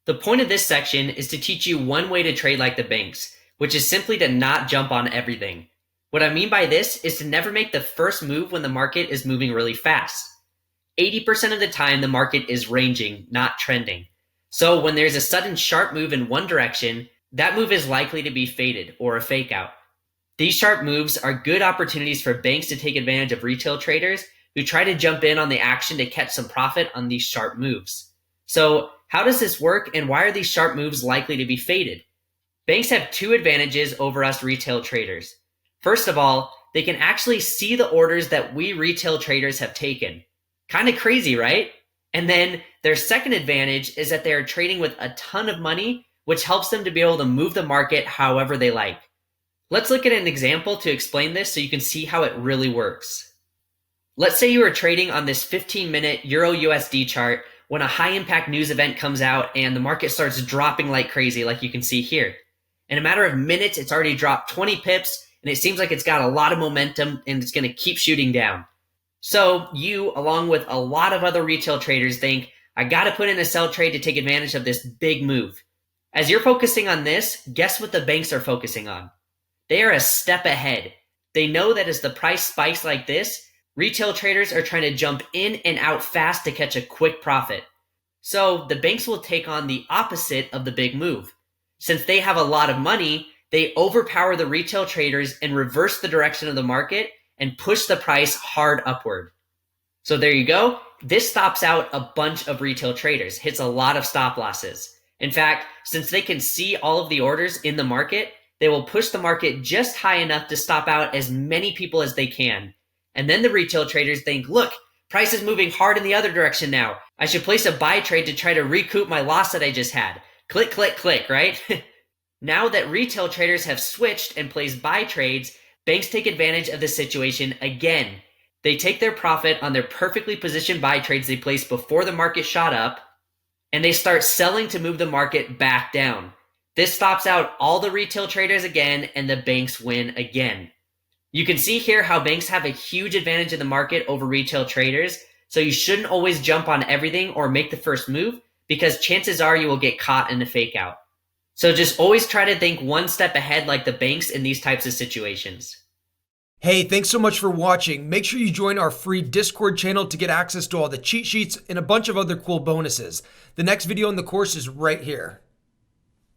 The point of this section is to teach you one way to trade like the banks, which is simply to not jump on everything. What I mean by this is to never make the first move when the market is moving really fast. 80% of the time, the market is ranging, not trending. So when there's a sudden sharp move in one direction, that move is likely to be faded or a fake out. These sharp moves are good opportunities for banks to take advantage of retail traders who try to jump in on the action to catch some profit on these sharp moves. So how does this work, and why are these sharp moves likely to be faded? Banks have two advantages over us retail traders. First of all, they can actually see the orders that we retail traders have taken. Kind of crazy, right? And then their second advantage is that they are trading with a ton of money, which helps them to be able to move the market however they like. Let's look at an example to explain this so you can see how it really works. Let's say you are trading on this 15-minute Euro USD chart when a high-impact news event comes out and the market starts dropping like crazy, like you can see here. In a matter of minutes, it's already dropped 20 pips, and it seems like it's got a lot of momentum and it's going to keep shooting down. So you, along with a lot of other retail traders, think, I got to put in a sell trade to take advantage of this big move. As you're focusing on this, guess what the banks are focusing on? They are a step ahead. They know that as the price spikes like this, retail traders are trying to jump in and out fast to catch a quick profit. So the banks will take on the opposite of the big move. Since they have a lot of money, they overpower the retail traders and reverse the direction of the market and push the price hard upward. So there you go. This stops out a bunch of retail traders, hits a lot of stop losses. In fact, since they can see all of the orders in the market, they will push the market just high enough to stop out as many people as they can. And then the retail traders think, look, price is moving hard in the other direction now. I should place a buy trade to try to recoup my loss that I just had. Click, click, click, right? Now that retail traders have switched and placed buy trades, banks take advantage of the situation again. They take their profit on their perfectly positioned buy trades they placed before the market shot up, and they start selling to move the market back down. This stops out all the retail traders again, and the banks win again. You can see here how banks have a huge advantage in the market over retail traders, so you shouldn't always jump on everything or make the first move, because chances are you will get caught in a fake out. So just always try to think one step ahead like the banks in these types of situations. Hey, thanks so much for watching. Make sure you join our free Discord channel to get access to all the cheat sheets and a bunch of other cool bonuses. The next video in the course is right here.